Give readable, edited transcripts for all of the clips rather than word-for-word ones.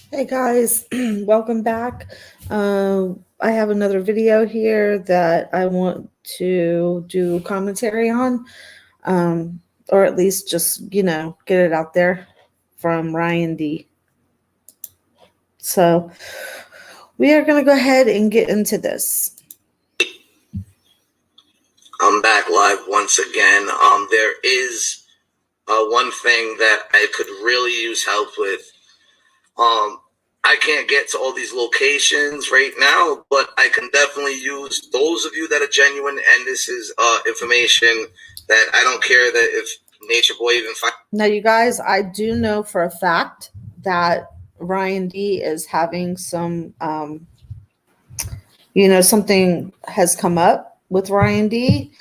Hey guys, welcome back. I have another video here that I want to do commentary on, or at least just, get it out there from Ryan D. So we are going to go ahead and get into this. I'm back live once again. There is one thing that I could really use help with. I can't get to all these locations right now, but I can definitely use those of you that are genuine, and this is information that I don't care that if Nature Boy even finds. Now, you guys, I do know for a fact that Ryan D is having some, something has come up with Ryan D,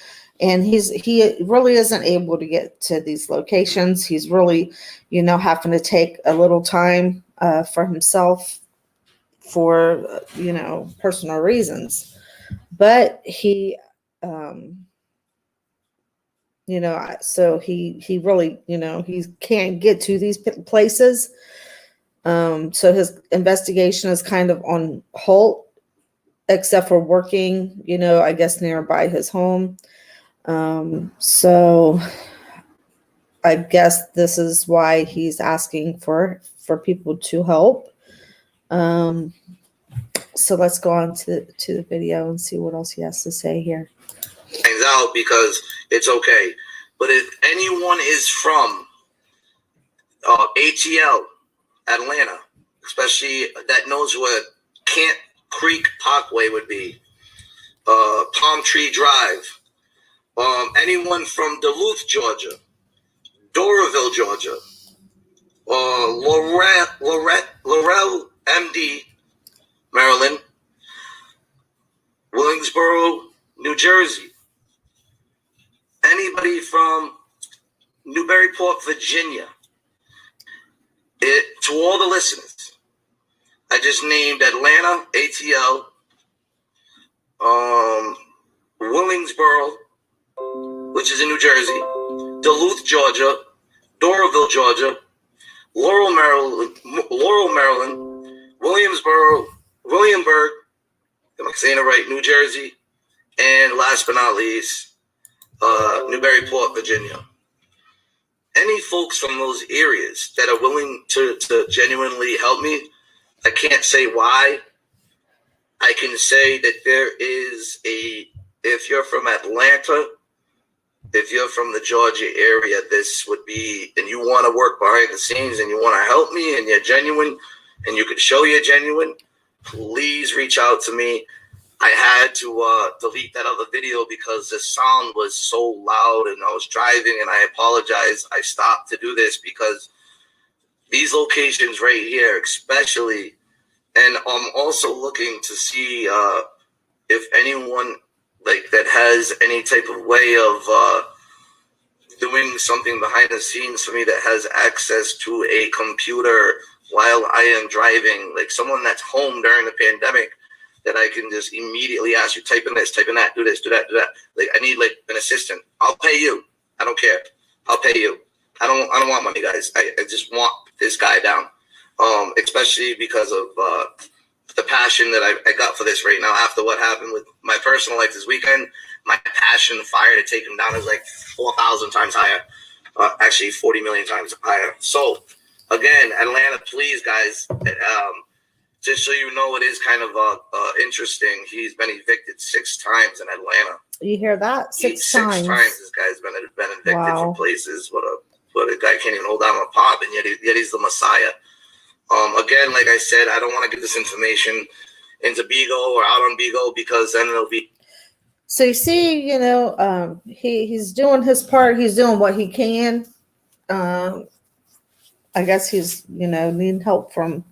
and he really isn't able to get to these locations. He's really, having to take a little time for himself for personal reasons. But he, so he really, he can't get to these places. So his investigation is kind of on hold, except for working, I guess nearby his home. So I guess this is why he's asking for people to help. So let's go on to the video and see what else he has to say here. Things out because it's okay. But if anyone is from ATL, Atlanta, especially that knows what Camp Creek Parkway would be, Palm Tree Drive, anyone from Duluth, Georgia, Doraville, Georgia, Laurel, MD, Maryland, Willingsboro, New Jersey, anybody from Newburyport, Virginia. To all the listeners, I just named Atlanta, ATL, Willingsboro, which is in New Jersey, Duluth, Georgia, Doraville, Georgia, Laurel, Maryland, Williamsburg, am I saying it right, New Jersey, and last but not least, Newburyport, Virginia. Any folks from those areas that are willing to genuinely help me, I can't say why. I can say that there is if you're from Atlanta, if you're from the Georgia area, this would be, and you want to work behind the scenes and you want to help me and you're genuine and you can show you're genuine, please reach out to me. I had to delete that other video because the sound was so loud and I was driving, and I apologize. I stopped to do this because these locations right here, especially, and I'm also looking to see if anyone like that has any type of way of doing something behind the scenes for me that has access to a computer while I am driving, like someone that's home during the pandemic, that I can just immediately ask you, type in this, type in that, do this, do that, do that. Like I need like an assistant. I'll pay you. I don't care. I'll pay you. I don't want money, guys. I just want this guy down. Especially because of the passion that I got for this right now. After what happened with my personal life this weekend, my passion, fire to take him down is like 4,000 times higher. Actually, 40 million times higher. So again, Atlanta, please, guys. Just so you know, it is kind of interesting. He's been evicted 6 times in Atlanta. You hear that? Six times. 6 times this guy's been evicted from places. What a guy can't even hold down a pop, and yet he's the Messiah. Again, like I said, I don't want to give this information into Bigo or out on Bigo because then it'll be. So you see, he's doing his part. He's doing what he can. I guess he's, needing help from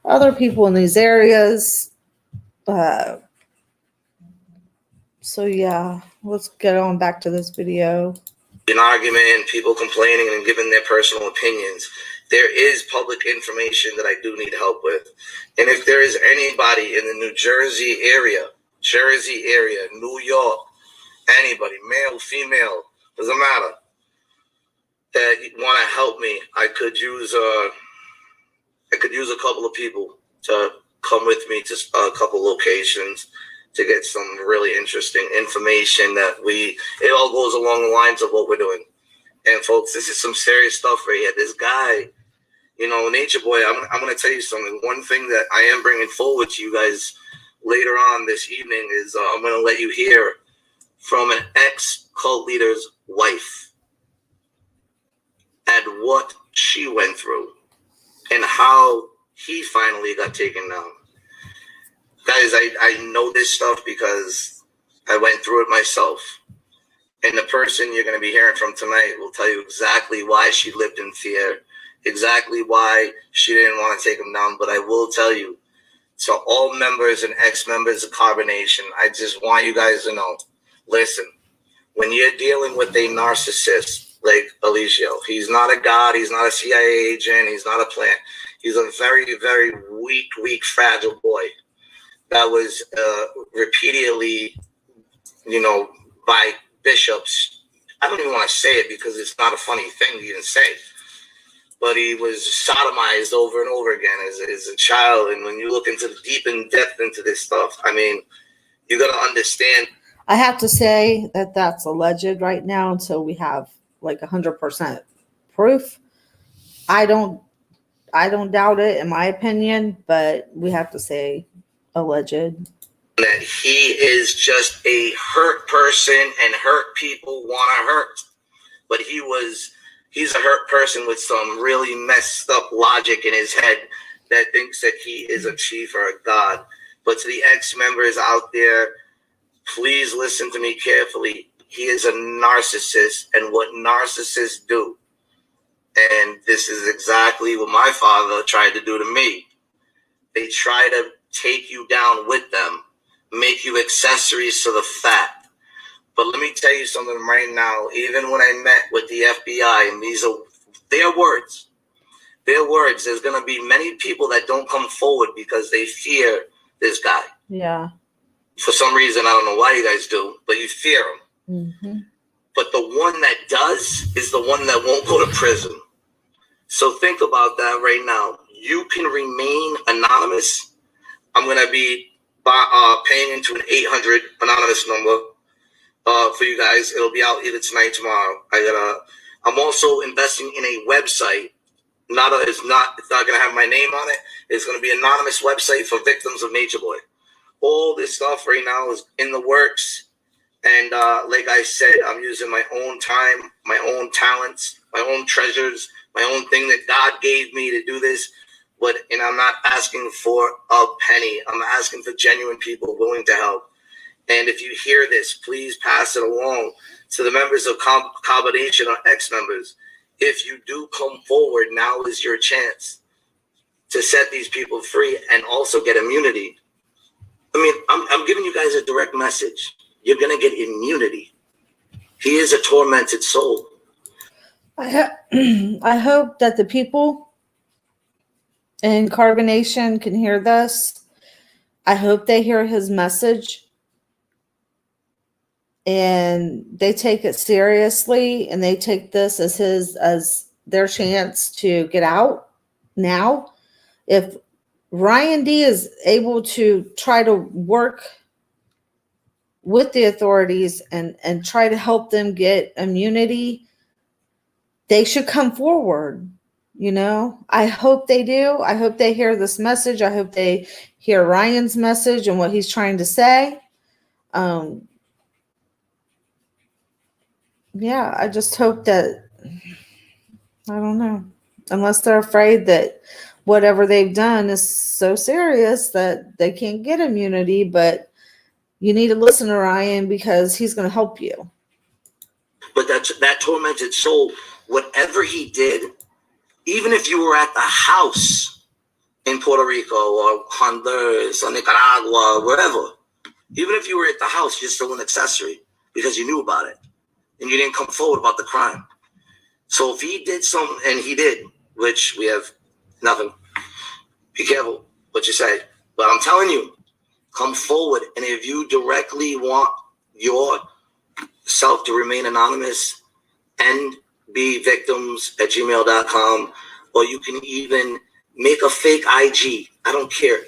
other people in these areas. So yeah, let's get on back to this video. An argument, people complaining and giving their personal opinions. There is public information that I do need help with. And if there is anybody in the New Jersey area, New York, anybody, male, female, doesn't matter, that want to help me, I could use I could use a couple of people to come with me to a couple locations to get some really interesting information that it all goes along the lines of what we're doing. And folks, this is some serious stuff right here. This guy, Nature Boy, I'm going to tell you something. One thing that I am bringing forward to you guys later on this evening is I'm going to let you hear from an ex-cult leader's wife and what she went through and how he finally got taken down. Guys, I know this stuff because I went through it myself. And the person you're going to be hearing from tonight will tell you exactly why she lived in fear, exactly why she didn't want to take him down. But I will tell you, to all members and ex-members of Carbonation, I just want you guys to know, listen, when you're dealing with a narcissist like Alicio, he's not a god, he's not a CIA agent, he's not a plant. He's a very, very weak, fragile boy that was repeatedly, by bishops. I don't even want to say it because it's not a funny thing to even say. But he was sodomized over and over again as a child. And when you look into the deep in depth into this stuff, I mean, you got to understand. I have to say that that's alleged right now until we have like 100% proof. I don't doubt it, in my opinion, but we have to say alleged. That he is just a hurt person and hurt people want to hurt. But he's a hurt person with some really messed up logic in his head that thinks that he is a chief or a god. But to the ex-members out there, please listen to me carefully. He is a narcissist, and what narcissists do, and this is exactly what my father tried to do to me. They try to take you down with them, make you accessories to the fact. But let me tell you something right now. Even when I met with the FBI, and these are their words, there's going to be many people that don't come forward because they fear this guy. Yeah. For some reason, I don't know why you guys do, but you fear him. Mm-hmm. But the one that does is the one that won't go to prison. So think about that right now. You can remain anonymous. I'm going to be paying into an 800 anonymous number for you guys. It'll be out either tonight or tomorrow. I'm also investing in a website. It's not going to have my name on it. It's going to be an anonymous website for victims of Nature Boy. All this stuff right now is in the works. And like I said, I'm using my own time, my own talents, my own treasures, my own thing that God gave me to do this. And I'm not asking for a penny. I'm asking for genuine people willing to help. And if you hear this, please pass it along to the members of Combination or ex-members. If you do come forward, now is your chance to set these people free and also get immunity. I mean, I'm giving you guys a direct message. You're going to get immunity. He is a tormented soul. I hope that the people in Carbonation can hear this. I hope they hear his message and they take it seriously and they take this as their chance to get out now. If Ryan D is able to try to work with the authorities and try to help them get immunity, they should come forward. I hope they do. I hope they hear this message. I hope they hear Ryan's message and what he's trying to say. Yeah, I just hope that, I don't know, unless they're afraid that whatever they've done is so serious that they can't get immunity, but you need to listen to Ryan because he's going to help you. But that tormented soul, whatever he did, even if you were at the house in Puerto Rico or Honduras or Nicaragua or wherever, even if you were at the house, you're still an accessory because you knew about it and you didn't come forward about the crime. So if he did something, and he did, which we have nothing, be careful what you say. But I'm telling you, come forward. And if you directly want yourself to remain anonymous and be victims@gmail.com, or you can even Make a fake IG. I don't care.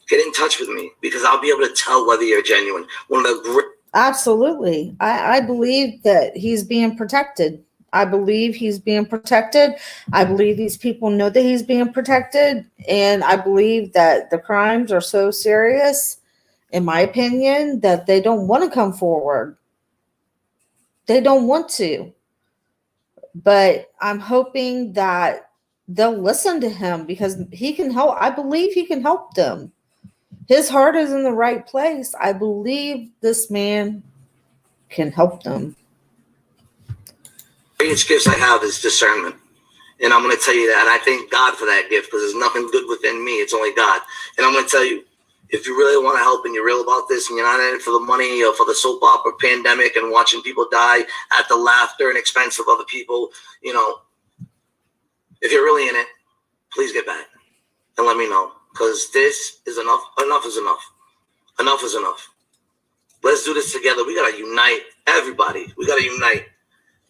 Get in touch with me because I'll be able to tell whether you're genuine. One of the Absolutely. I believe that he's being protected. I believe he's being protected. I believe these people know that he's being protected. And I believe that the crimes are so serious, in my opinion, that they don't want to come forward. They don't want to. But I'm hoping that they'll listen to him because he can help. I believe he can help them. His heart is in the right place. I believe this man can help them. greatest gifts I have is discernment. And I'm going to tell you that. And I thank God for that gift because there's nothing good within me. It's only God. And I'm going to tell you, if you really want to help and you're real about this and you're not in it for the money or for the soap opera pandemic and watching people die at the laughter and expense of other people, if you're really in it, please get back and let me know because this is enough. Enough is enough. Enough is enough. Let's do this together. We got to unite everybody. We got to unite.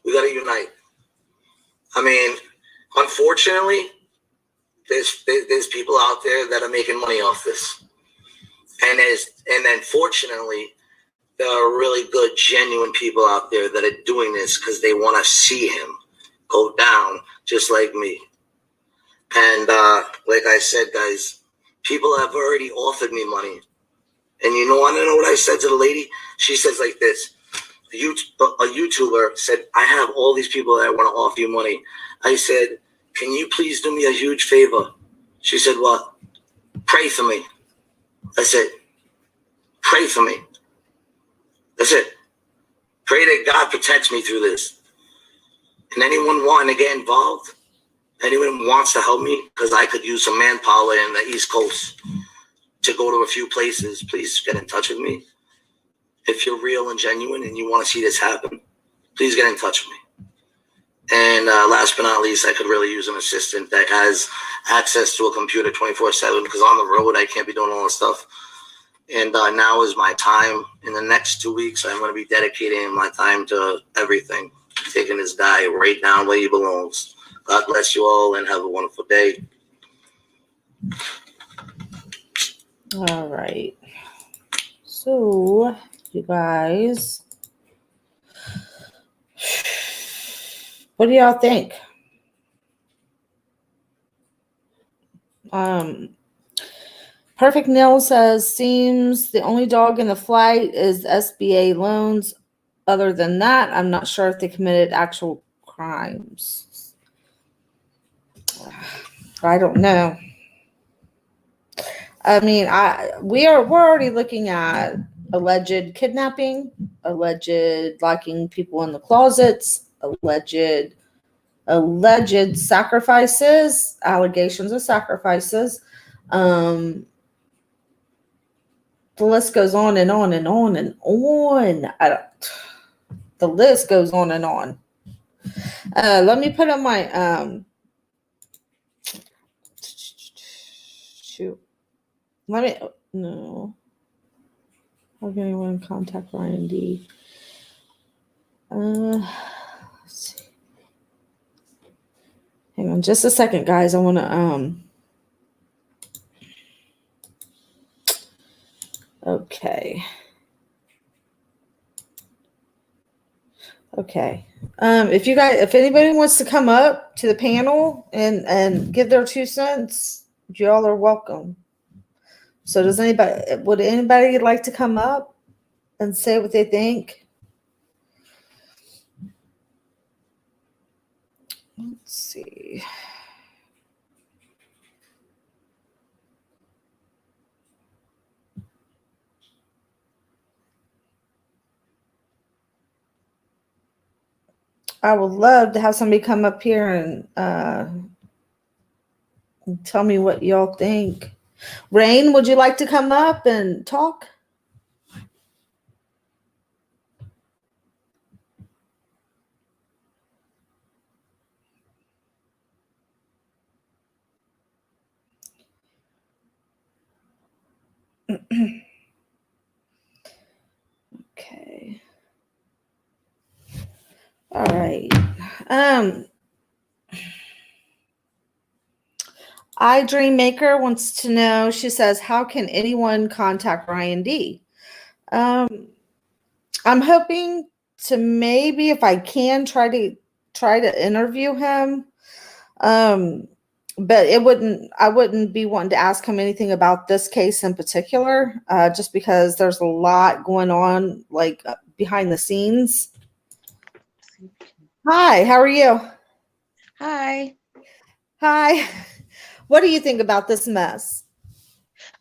We got to unite. I mean, unfortunately, there's people out there that are making money off this. And then fortunately, there are really good, genuine people out there that are doing this because they want to see him go down just like me. And like I said, guys, people have already offered me money. And you want to know what I said to the lady? She says like this. A YouTuber said, I have all these people that want to offer you money. I said, can you please do me a huge favor? She said, what? Pray for me. I said, pray for me. That's it. Pray that God protects me through this. And anyone wanting to get involved, anyone wants to help me, because I could use some manpower in the East Coast to go to a few places, please get in touch with me. If you're real and genuine and you want to see this happen, please get in touch with me. And last but not least, I could really use an assistant that has access to a computer 24/7 because on the road, I can't be doing all this stuff. And now is my time. In the next 2 weeks, I'm going to be dedicating my time to everything, taking this guy right down where he belongs. God bless you all and have a wonderful day. All right. So, you guys, what do y'all think? Perfect Nil says, seems the only dog in the flight is SBA loans. Other than that, I'm not sure if they committed actual crimes. I don't know. I mean, we're already looking at alleged kidnapping, alleged locking people in the closets, alleged sacrifices, allegations of sacrifices. The list goes on and on and on and on. The list goes on and on. Let me put on my shoot. No. How can anyone contact Ryan D? Let's see. Hang on just a second, guys. I want to okay. If anybody wants to come up to the panel and give their 2 cents, y'all are welcome. So would anybody like to come up and say what they think? Let's see. I would love to have somebody come up here and tell me what y'all think. Rain, would you like to come up and talk? Okay. All right. I Dream Maker wants to know, she says, how can anyone contact Ryan D? Um, I'm hoping to maybe, if I can, try to interview him. Um, but I wouldn't be wanting to ask him anything about this case in particular, just because there's a lot going on, like behind the scenes. Hi, how are you? Hi. Hi. What do you think about this mess?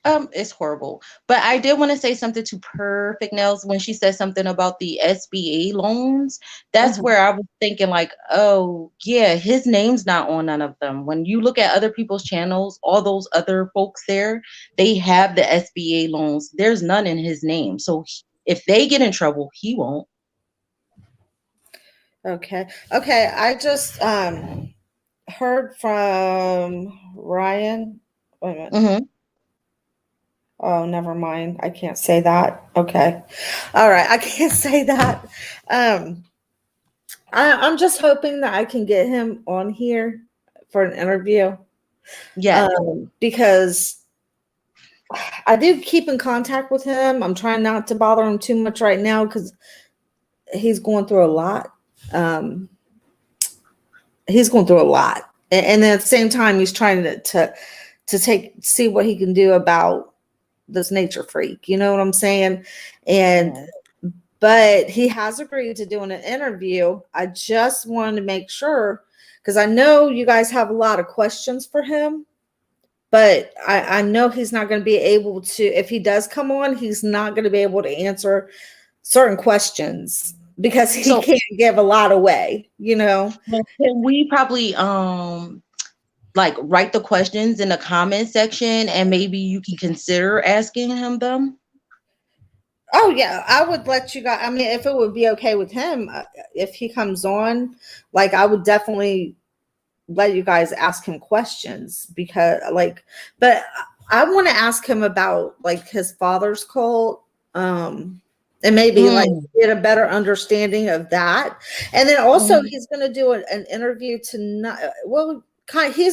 It's horrible. But I did want to say something to Perfect Nails when she said something about the SBA loans. That's Mhm. where I was thinking, like, oh, yeah, his name's not on none of them. When you look at other people's channels, all those other folks there, they have the SBA loans. There's none in his name. So if they get in trouble, he won't. Okay. Okay. I just heard from Ryan. Wait a minute. Mm-hmm. Oh, never mind. I can't say that. Okay. All right. I can't say that. Um, I'm just hoping that I can get him on here for an interview. Yeah. Because I do keep in contact with him. I'm trying not to bother him too much right now because he's going through a lot. Um, he's going through a lot, and then at the same time, he's trying to see what he can do about this nature freak. You know what I'm saying? And but he has agreed to doing an interview. I just wanted to make sure because I know you guys have a lot of questions for him. But I know he's not going to be able to, if he does come on, he's not going to be able to answer certain questions because he can't give a lot away, you know. Can we probably like write the questions in the comment section and maybe you can consider asking him them? Oh yeah, I would let you guys. I mean, if it would be okay with him, if he comes on, like I would definitely let you guys ask him questions because but I want to ask him about like his father's cult, and maybe like get a better understanding of that. And then also he's going to do an interview he's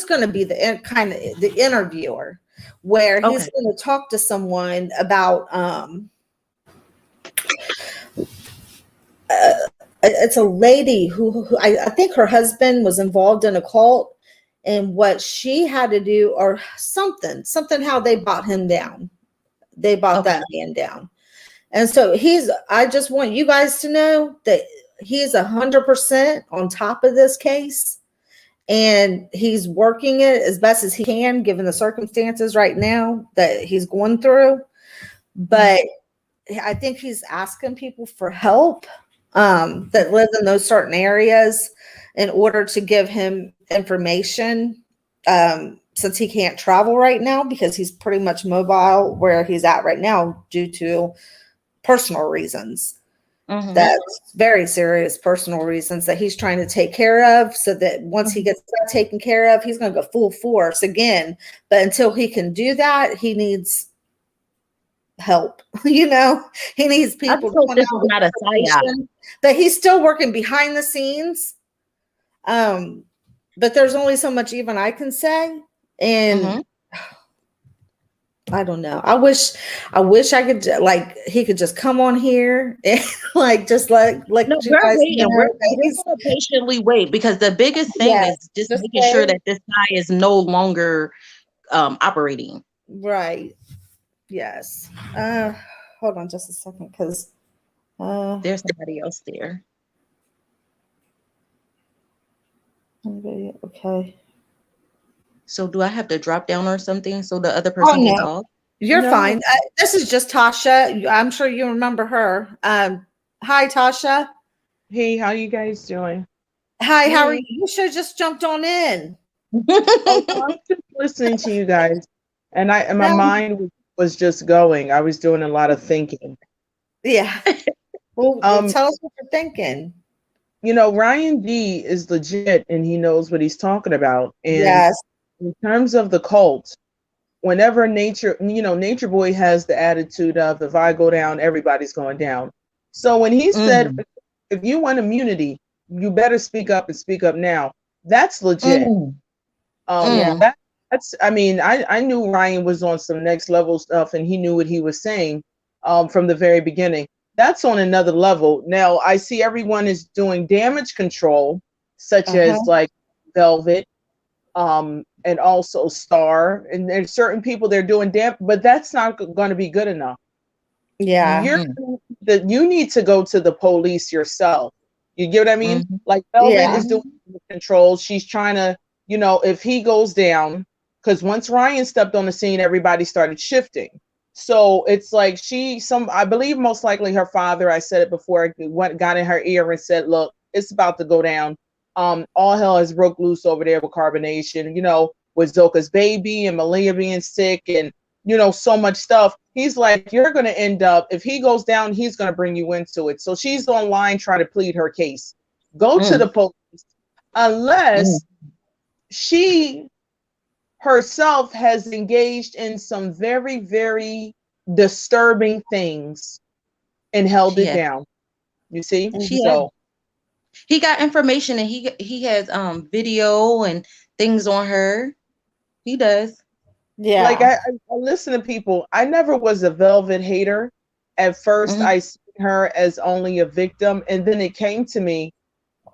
going to be the kind of the interviewer where he's going to talk to someone about it's a lady who I think her husband was involved in a cult, and what she had to do or something how they bought him down. They bought that man down. And so I just want you guys to know that he's 100% on top of this case, and he's working it as best as he can given the circumstances right now that he's going through. But I think he's asking people for help that live in those certain areas in order to give him information, since he can't travel right now because he's pretty much mobile where he's at right now due to personal reasons. That's very serious personal reasons that he's trying to take care of, so that once he gets that taken care of, he's going to go full force again. But until he can do that, he needs help. You know, he needs people to come out not a psyop. that he's still working behind the scenes. But there's only so much even I can say. And I don't know. I wish I could he could just come on here and just like no, you guys waiting. We're gonna patiently wait because the biggest thing is just making sure that this guy is no longer operating. Right. Yes. Hold on just a second because there's somebody else there. Okay. So do I have to drop down or something so the other person can talk? You're fine. This is just Tasha. I'm sure you remember her. Hi, Tasha. Hey, how you guys doing? Hi, how are you? You should have just jumped on in. I was just listening to you guys, and my mind was just going. I was doing a lot of thinking. Yeah. Well, tell us what you're thinking. You know, Ryan D is legit, and he knows what he's talking about. And in terms of the cult, whenever Nature Boy has the attitude of, if I go down, everybody's going down. So when he said, if you want immunity, you better speak up and speak up now. That's legit. I mean, I knew Ryan was on some next level stuff, and he knew what he was saying from the very beginning. That's on another level. Now I see everyone is doing damage control, such as like Velvet, and also Star, and there's certain people they're doing but that's not going to be good enough. Yeah. You need to go to the police yourself. You get what I mean? Like Velvet is doing control. She's trying to, you know, if he goes down, because once Ryan stepped on the scene, everybody started shifting. So it's like I believe most likely her father, I said it before, got in her ear and said, look, it's about to go down. All hell has broke loose over there with Carbonation, you know, with Zoka's baby and Malia being sick and, you know, so much stuff. He's like, you're going to end up, if he goes down, he's going to bring you into it. So she's online trying to plead her case. Go to the police unless she herself has engaged in some very, very disturbing things and held it down. You see? He got information, and he has video and things on her. He does. Yeah. Like I listen to people. I never was a Velvet hater. At first, I see her as only a victim, and then it came to me,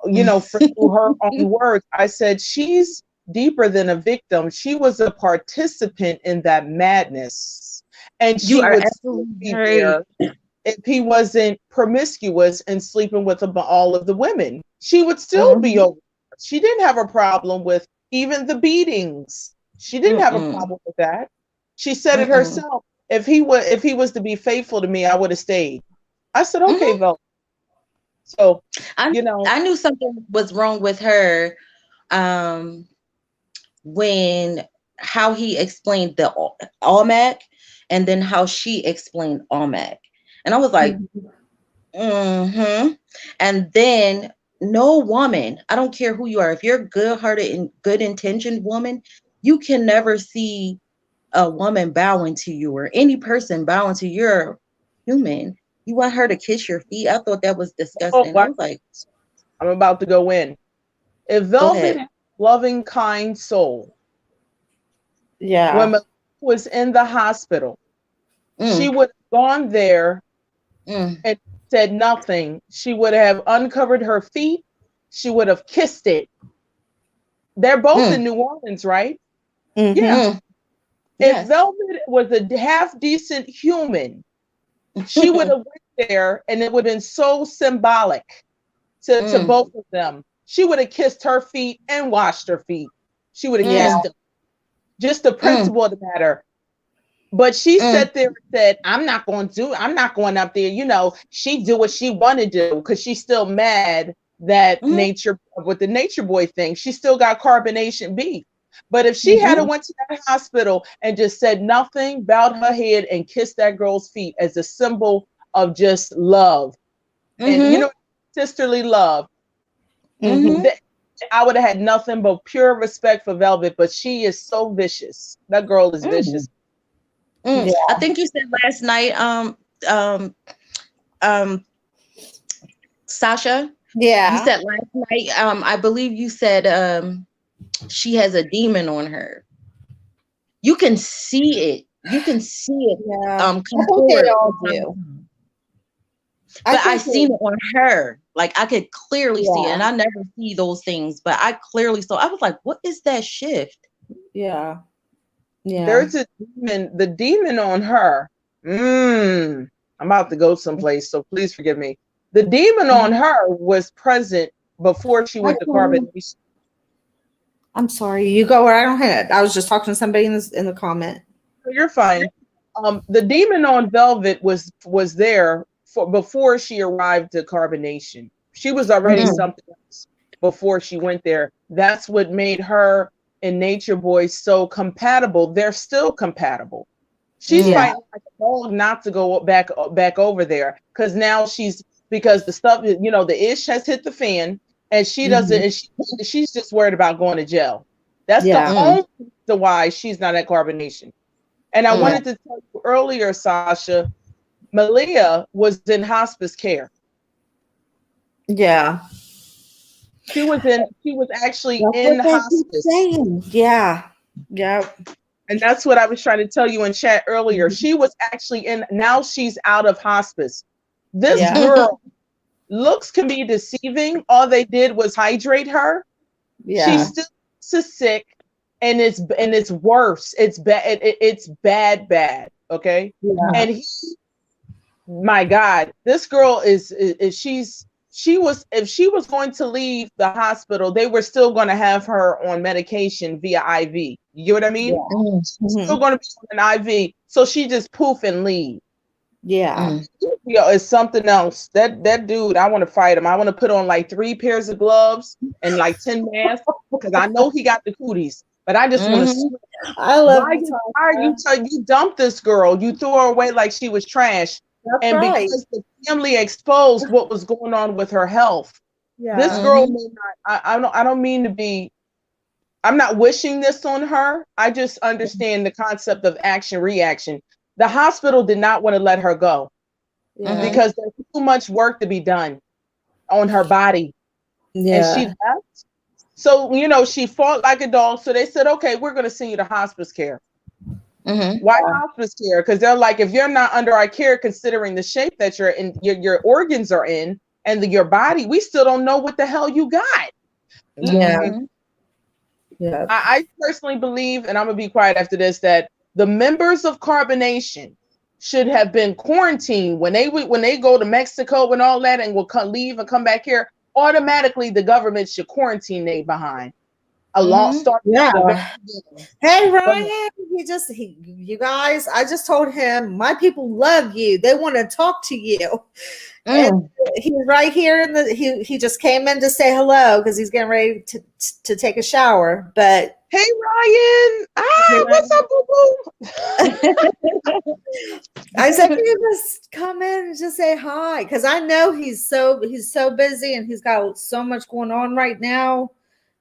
you know, through her own words. I said she's deeper than a victim. She was a participant in that madness, and she would still be there if he wasn't promiscuous and sleeping with all of the women. She would still be over. She didn't have a problem with even the beatings. She didn't have a problem with that. She said it herself. If he was to be faithful to me, I would have stayed. I said, okay, Vel. So I knew something was wrong with her when how he explained the Almac and then how she explained Almac. And I was like, And then no woman, I don't care who you are, if you're a good-hearted and good-intentioned woman, you can never see a woman bowing to you or any person bowing to your human. You want her to kiss your feet? I thought that was disgusting. I was like, I'm about to go in. If Velvet had a loving, kind soul, when Melissa was in the hospital, she would have gone there and said nothing. She would have uncovered her feet. She would have kissed it. They're both in New Orleans, right? Yeah. If Velvet was a half decent human, she would have went there, and it would have been so symbolic to both of them. She would have kissed her feet and washed her feet. She would have kissed them. Just the principle of the matter. But she sat there and said, I'm not going up there. You know, she do what she want to do because she's still mad that with the Nature Boy thing, she still got Carbonation beef. But if she had went to that hospital and just said nothing, bowed her head and kissed that girl's feet as a symbol of just love and, you know, sisterly love, I would have had nothing but pure respect for Velvet. But she is so vicious. That girl is vicious. I think you said last night, Sasha. Yeah. You said last night, I believe you said she has a demon on her. You can see it. You can see it. Yeah. I think they all do. But I seen it on her. Like I could clearly see it. And I never see those things, but I clearly saw. I was like, what is that shift? Yeah. Yeah. There's a demon, the demon on her. I'm about to go someplace, so please forgive me. The demon on her was present before she went to Carbonation. I'm sorry. You go right ahead. I was just talking to somebody in the comment. You're fine. The demon on Velvet was there before she arrived to Carbonation. She was already something else before she went there. That's what made her and Nature Boy so compatible. They're still compatible. She's fighting like a dog not to go back over there because now because the stuff, you know, the ish has hit the fan, and she doesn't. And she's just worried about going to jail. That's the only reason why she's not at Carbonation. And I wanted to tell you earlier, Sasha, Malia was in hospice care. Yeah. She was actually in hospice. Yeah. Yep. And that's what I was trying to tell you in chat earlier. She was actually now she's out of hospice. This girl, looks can be deceiving. All they did was hydrate her. Yeah. She's still sick, and it's worse. It's bad. It's bad. Okay. Yeah. And my God, this girl she was, if she was going to leave the hospital, they were still going to have her on medication via IV. You know what I mean? Yeah. Still going to be on an IV. So she just poof and leave. Yeah. It's something else. That dude, I want to fight him. I want to put on like 3 pairs of gloves and like 10 masks because I know he got the cooties. But I just want to. I love. You dumped this girl? You threw her away like she was trash. That's right. Because the family exposed what was going on with her health. Yeah. This girl may not. I don't mean to be. I'm not wishing this on her. I just understand the concept of action reaction. The hospital did not want to let her go because there's too much work to be done on her body. Yeah. And she left. So, she fought like a dog. So they said, okay, we're going to send you to hospice care. Why hospice care? Because they're like, if you're not under our care, considering the shape that you're in, your organs are in, and your body, we still don't know what the hell you got. Yeah. Yeah. I personally believe, and I'm gonna be quiet after this, that the members of Carbonation should have been quarantined when they go to Mexico and all that, and will leave and come back here. Automatically, the government should quarantine they behind. Yeah. Hey Ryan, you guys, I just told him my people love you. They want to talk to you. And he's right here he just came in to say hello because he's getting ready to take a shower. But hey Ryan, what's up, boo-boo? I said you just come in and just say hi because I know he's so busy and he's got so much going on right now.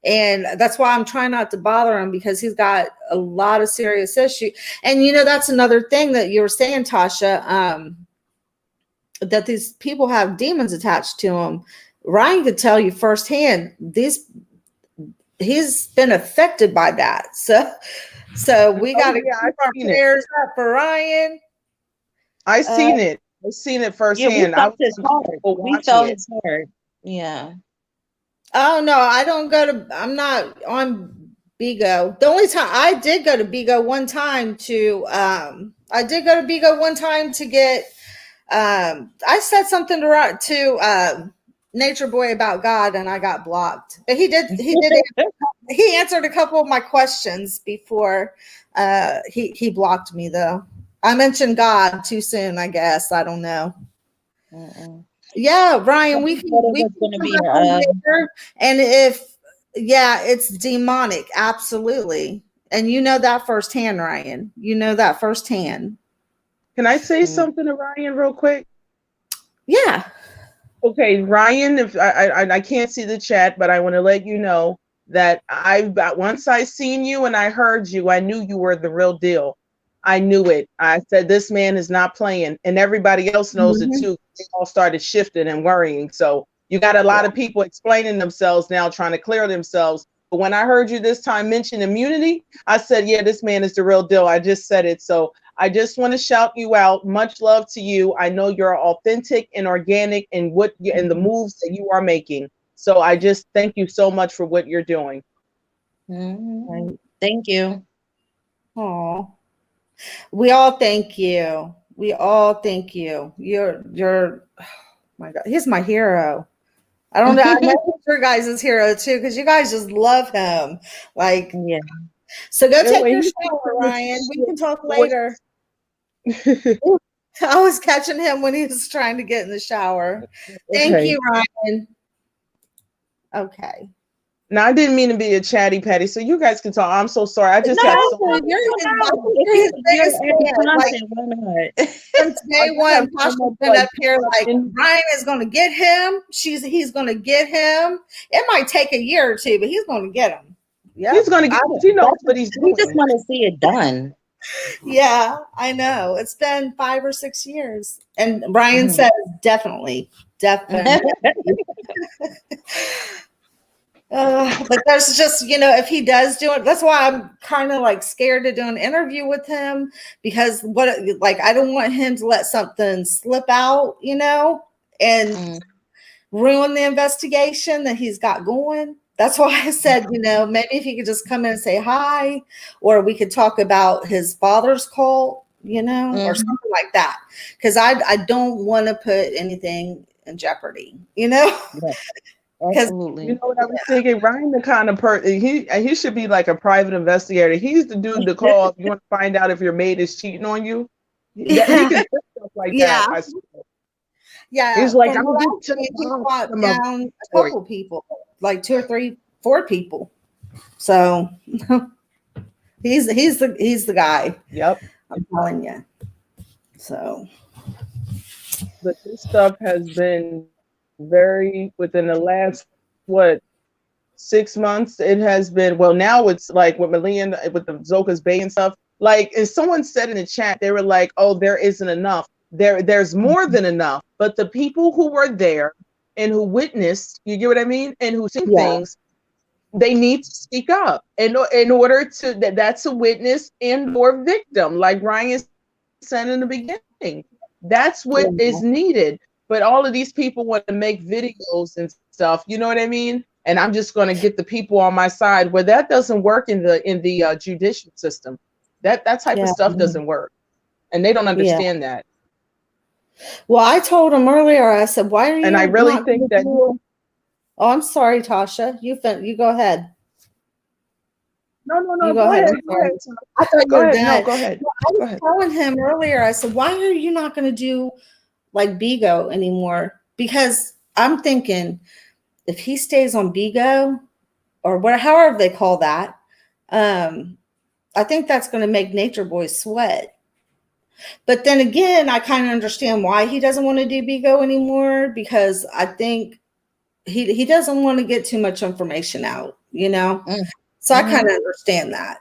And that's why I'm trying not to bother him because he's got a lot of serious issues. And that's another thing that you were saying, Tasha, that these people have demons attached to them. Ryan could tell you firsthand, he's been affected by that. So we got to keep our prayers up for Ryan. I seen it. I've seen it firsthand. Yeah, we felt his heart. Yeah. Oh no, I'm not on Bigo. The only time I did go to Bigo one time to get I said something to Nature Boy about God and I got blocked. But he answered a couple of my questions before he blocked me though. I mentioned God too soon, I guess. I don't know. Yeah, Ryan, we can be later. And it's demonic, absolutely. And you know that firsthand, Ryan. You know that firsthand. Can I say something to Ryan real quick? Yeah. Okay, Ryan, if I can't see the chat, but I want to let you know that once I seen you and I heard you, I knew you were the real deal. I knew it. I said, this man is not playing, and everybody else knows it too. They all started shifting and worrying. So you got a lot of people explaining themselves now, trying to clear themselves. But when I heard you this time mention immunity, I said, yeah, this man is the real deal. I just said it. So I just want to shout you out. Much love to you. I know you're authentic and organic in the moves that you are making. So I just thank you so much for what you're doing. Thank you. Oh. We all thank you. We all thank you. You're oh my God, he's my hero. I don't know. I know your guys' hero too, because you guys just love him. Yeah. So go take your shower, Ryan. We can talk later. I was catching him when he was trying to get in the shower. Thank you, Ryan. Okay. Now, I didn't mean to be a chatty patty, so you guys can talk. I'm so sorry. I just got so since day one, Tasha's been up here like Ryan is going to get him. He's going to get him. It might take a year or two, but he's going to get him. Yeah, he's going to get him. He knows what he's doing. We just want to see it done. Yeah, I know. It's been 5 or 6 years, and Ryan says definitely. But there's just, if he does do it, that's why I'm kind of like scared to do an interview with him, because I don't want him to let something slip out, and ruin the investigation that he's got going. That's why I said, maybe if he could just come in and say hi, or we could talk about his father's cult, or something like that. Because I don't want to put anything in jeopardy, Yeah, absolutely. You know what I was thinking? Ryan, the kind of person, he should be like a private investigator. He's the dude to call if you want to find out if your maid is cheating on you. He can say stuff like that. I swear. Yeah, he's like, I'm going to fought down a couple people, like 2 or 3, 4 people. So he's the guy. Yep, I'm telling you. So, but this stuff has been very within the last 6 months. It has been, well, now it's like with Malia, with the Zoka's Bay and stuff. Like, and someone said in the chat, they were like, "Oh, there isn't enough." There's more than enough, but the people who were there and who witnessed, you get what I mean, and who see things, they need to speak up in order to that's a witness and or victim, like Ryan said in the beginning. That's what is needed. But all of these people want to make videos and stuff, you know what I mean? And I'm just going to get the people on my side. Where that doesn't work in the judicial system. That type of stuff doesn't work, and they don't understand that. Well, I told him earlier, I said, why are you? And I really think that. Oh, I'm sorry, Tasha. You go ahead. No. Go ahead. I thought you were done. No, go ahead. I was telling him earlier, I said, why are you not going to do like Bigo anymore? Because I'm thinking if he stays on Bigo or however they call that, I think that's going to make Nature Boy sweat. But then again, I kind of understand why he doesn't want to do Bigo anymore, because I think he doesn't want to get too much information out, So I kind of understand that.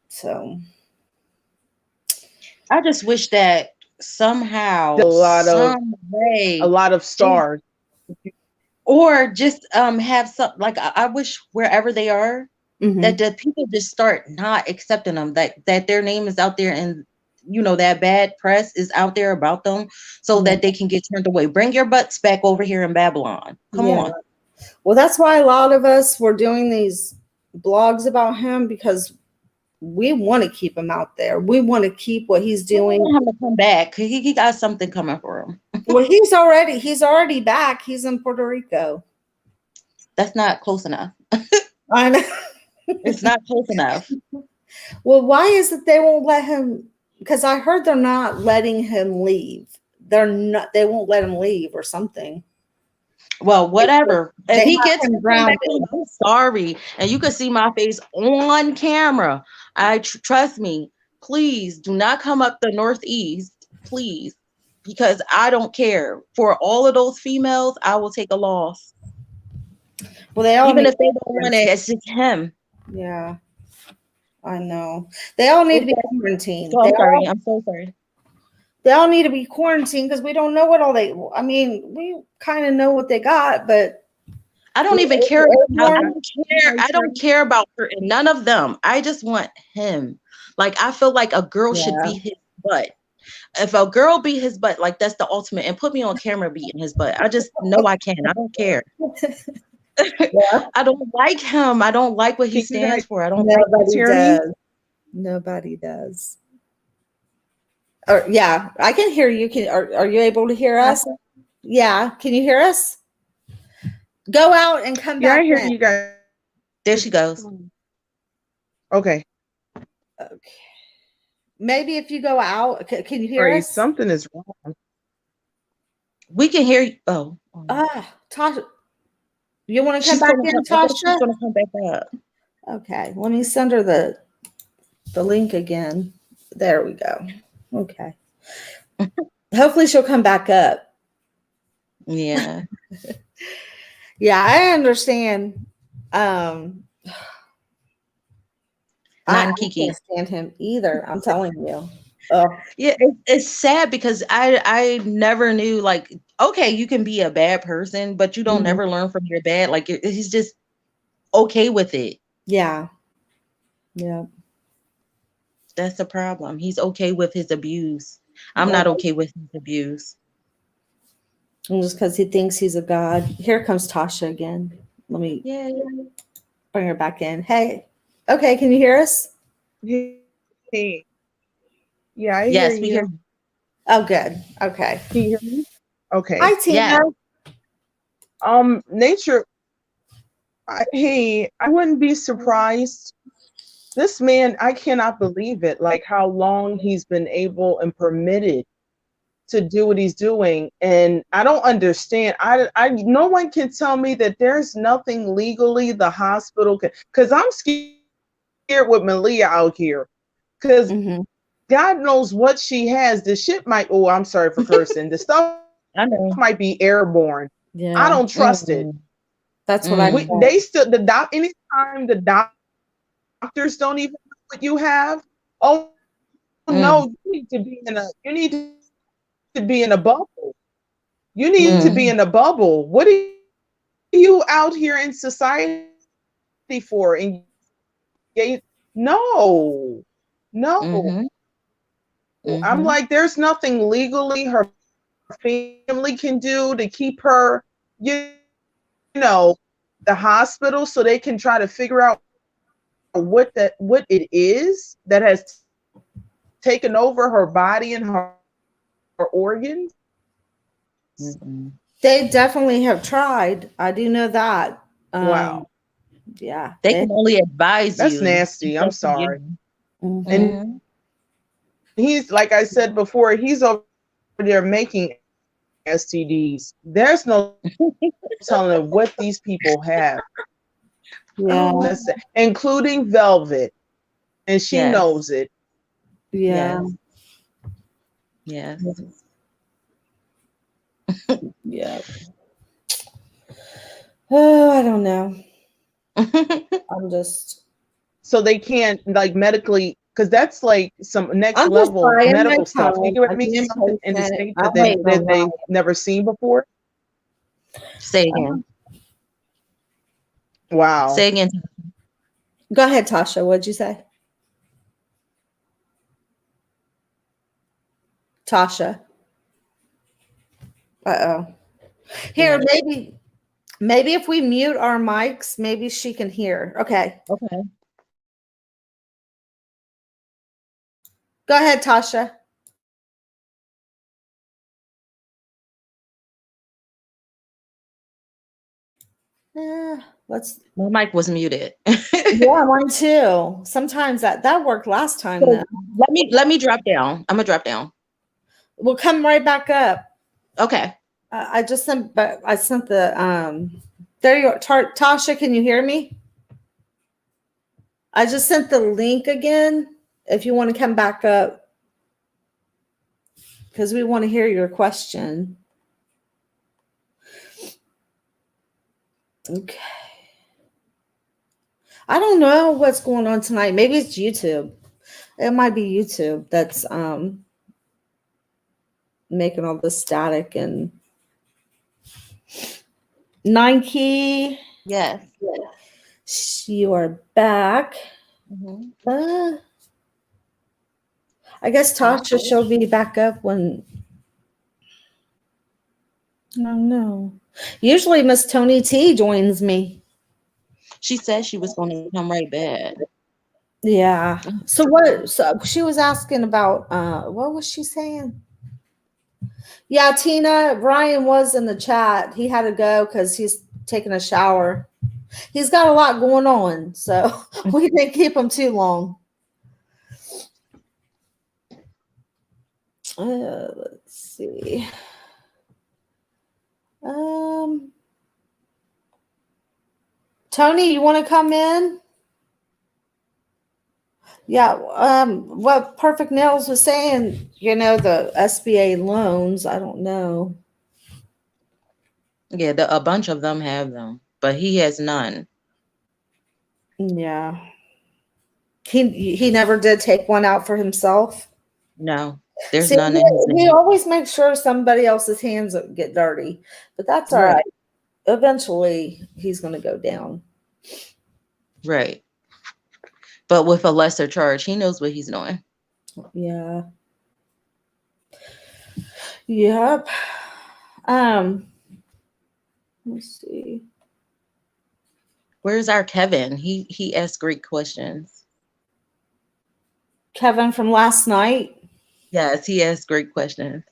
So I just wish that somehow, a lot of stars, or just have some, like, I wish wherever they are, that the people just start not accepting them, that their name is out there, and that bad press is out there about them, so that they can get turned away. Bring your butts back over here in Babylon. Come on. Well, that's why a lot of us were doing these blogs about him, because we want to keep him out there. We want to keep what he's doing. We want him to come back. He got something coming for him. Well, he's already back. He's in Puerto Rico. That's not close enough. I know. It's not close enough. Well, why is it they won't let him? Because I heard they're not letting him leave. They won't let him leave or something. Well, whatever. If he gets grounded, I'm sorry. And you can see my face on camera. Trust me. Please do not come up the Northeast. Please. Because I don't care. For all of those females, I will take a loss. Well, even if they don't want it, it's just him. Yeah. I know. They all need to be quarantined. I'm so sorry. They all need to be quarantined, because we don't know what we kind of know what they got, but I don't even care. I don't care about her and none of them. I just want him. Like, I feel like a girl should beat his butt. If a girl beat his butt, like, that's the ultimate, and put me on camera beating his butt. I just know I can. I don't care. I don't like him. I don't like what he stands for. I don't like tyranny. Nobody does. Or I can hear you. Are you able to hear us? Yeah. Can you hear us? Go out and come back. I hear you guys. There she goes. Okay. Maybe if you go out, can you hear us? Something is wrong. We can hear you. Oh. Tasha. You want to come back in, Tasha? She's going to come back up. Okay. Let me send her the link again. There we go. Okay. Hopefully she'll come back up. Yeah. Yeah, I understand. I can't stand him either. I'm telling you. Yeah, it's sad, because I never knew, like, okay, you can be a bad person, but you don't never learn from your bad. Like, he's just okay with it. Yeah. Yeah. That's the problem. He's okay with his abuse. I'm not okay with his abuse. And just because he thinks he's a god. Here comes Tasha again. Let me bring her back in. Hey. Okay, can you hear us? Hey. Yeah, I hear you. We hear you. Oh, good. Okay. Can you hear me? Okay. Hi, Tina. Nature. I wouldn't be surprised. This man, I cannot believe it. Like how long he's been able and permitted to do what he's doing, and I don't understand. I no one can tell me that there's nothing legally the hospital can. Because I'm scared with Malia out here. Because God knows what she has. The shit might. Oh, I'm sorry for cursing. The stuff might be airborne. Yeah, I don't trust it. That's what they still anytime the doctors don't even know what you have. Oh no, you need to be in a bubble. You need to be in a bubble. What are you out here in society for? And no. I'm like, there's nothing legally her family can do to keep her, you know, the hospital, so they can try to figure out what it is that has taken over her body and her organs. They definitely have tried. I do know that. Wow. Yeah. They can only advise you. That's nasty. I'm sorry. And he's, like I said before, he's over there making STDs. There's no telling what these people have. Yeah. Including Velvet. And she knows it. Yeah. Yes. Yeah. Oh, I don't know. I'm just. So they can't, like, medically, because that's like some next level medical stuff. You get me something in the state that they've never seen before. Say again. Wow. Say again. Go ahead, Tasha. What'd you say? Tasha. Uh-oh. Here, maybe if we mute our mics, maybe she can hear. Okay. Okay. Go ahead, Tasha. My mic was muted. Yeah, mine too. Sometimes that worked last time. So let me drop down. I'm gonna drop down. We'll come right back up. Okay. I sent the there you are. Tasha, can you hear me? I just sent the link again if you want to come back up, because we want to hear your question. Okay. I don't know what's going on tonight. Maybe it's YouTube. It might be YouTube that's making all this static. And Nike. Yes. You are back. I guess Tasha, she'll be back up when. I don't know. Usually Miss Tony T joins me. She said she was going to come right back. Yeah. So what? So she was asking about. What was she saying? Yeah, Tina. Brian was in the chat. He had to go because he's taking a shower. He's got a lot going on, so we didn't keep him too long. Let's see. Tony, you want to come in? Yeah. What Perfect Nails was saying, the SBA loans. I don't know. Yeah, a bunch of them have them, but he has none. Yeah. He never did take one out for himself. No, there's none in his name. He always makes sure somebody else's hands get dirty, but that's all right. Eventually, he's going to go down. Right. But with a lesser charge, he knows what he's doing. Yeah. Yep. Let's see. Where's our Kevin? He asked great questions. Kevin from last night. Yes, he asked great questions.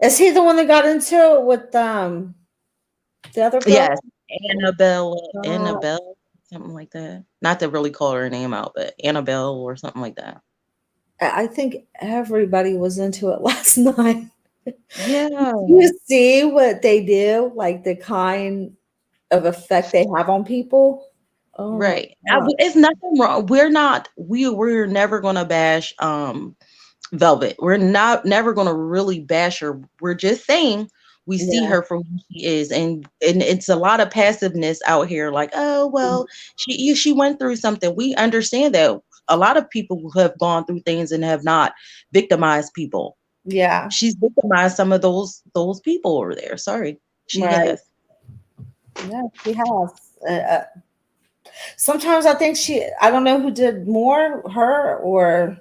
Is he the one that got into it with the other girl? Yes, Annabelle, something like that. Not to really call her name out, but Annabelle or something like that. I think everybody was into it last night. Yeah. You see what they do, like the kind of effect they have on people. Oh, right. It's nothing wrong. We're never gonna bash Velvet. We're never gonna really bash her. We're just saying we see her for who she is, and it's a lot of passiveness out here. Like, oh well, she went through something. We understand that a lot of people have gone through things and have not victimized people. Yeah, she's victimized some of those people over there. Sorry, she has. Yeah, she has. Sometimes I think I don't know who did more, her or.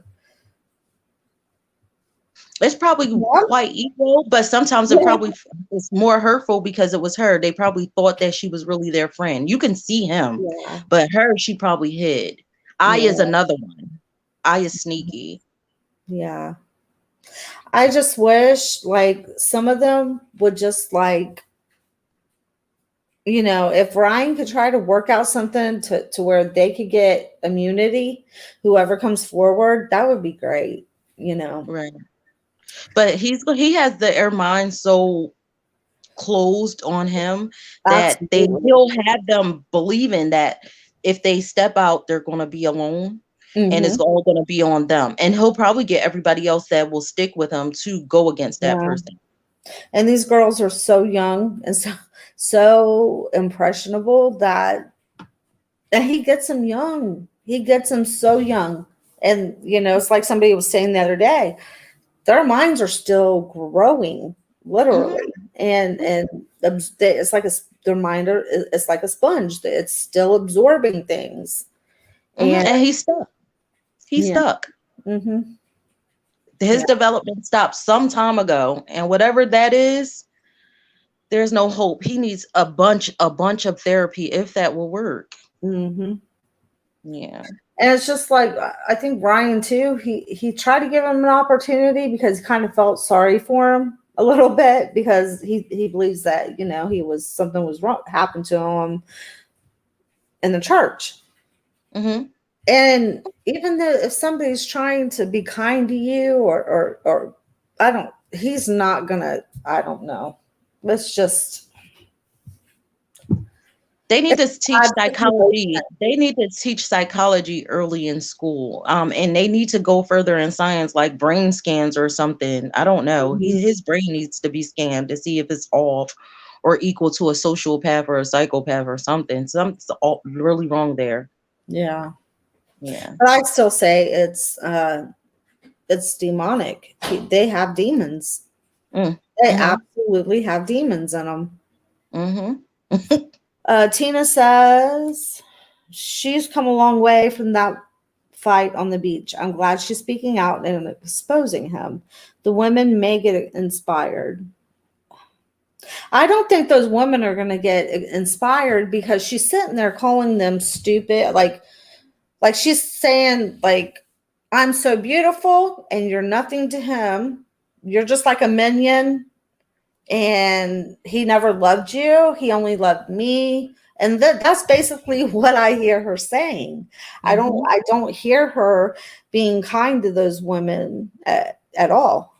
It's probably quite equal, but sometimes it's more hurtful because it was her. They probably thought that she was really their friend. You can see him, but her, she probably hid. I is another one. I is sneaky. Yeah. I just wish like some of them would just like, if Ryan could try to work out something to where they could get immunity, whoever comes forward, that would be great, Right. But he has their mind so closed on him that he'll have them believing that if they step out, they're going to be alone. And it's all going to be on them. And he'll probably get everybody else that will stick with him to go against that person. And these girls are so young and so impressionable that he gets them young. He gets them so young. And, it's like somebody was saying the other day, their minds are still growing, literally. And it's like their mind it's like a sponge. It's still absorbing things. And he's stuck. He's stuck. His development stopped some time ago, and whatever that is, there's no hope. He needs a bunch of therapy if that will work. Yeah. And it's just like, I think Ryan too, he tried to give him an opportunity because he kind of felt sorry for him a little bit because he believes that, something was wrong, happened to him in the church. And even though if somebody's trying to be kind to you or he's not gonna, I don't know. Let's just. They need to teach psychology. They need to teach psychology early in school. And they need to go further in science, like brain scans or something. I don't know. His brain needs to be scanned to see if it's off or equal to a sociopath or a psychopath or something. Something's really wrong there. Yeah. Yeah. But I still say it's demonic. They have demons. They absolutely have demons in them. Tina says she's come a long way from that fight on the beach. I'm glad she's speaking out and exposing him. The women may get inspired. I don't think those women are going to get inspired because she's sitting there calling them stupid. Like she's saying, like, I'm so beautiful and you're nothing to him. You're just like a minion. And he never loved you. He only loved me. And that's basically what I hear her saying. I don't hear her being kind to those women at all.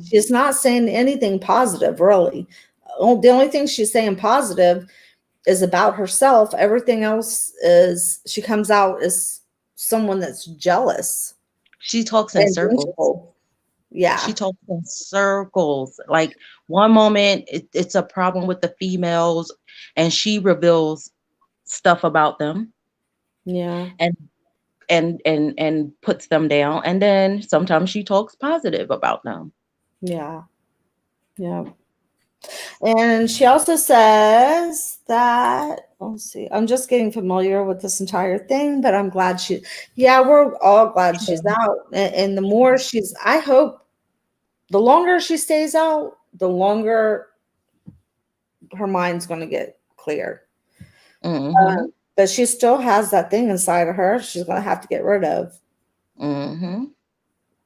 She's not saying anything positive, really. The only thing she's saying positive is about herself. Everything else is she comes out as someone that's jealous. She talks in circles. Yeah. She talks in circles. Like one moment it's a problem with the females and she reveals stuff about them. Yeah. And puts them down. And then sometimes she talks positive about them. Yeah. Yeah. And she also says that, let's see, I'm just getting familiar with this entire thing, but I'm glad we're all glad she's out. And the more I hope the longer she stays out, the longer her mind's going to get clear. Mm-hmm. But she still has that thing inside of her she's going to have to get rid of. Mm-hmm.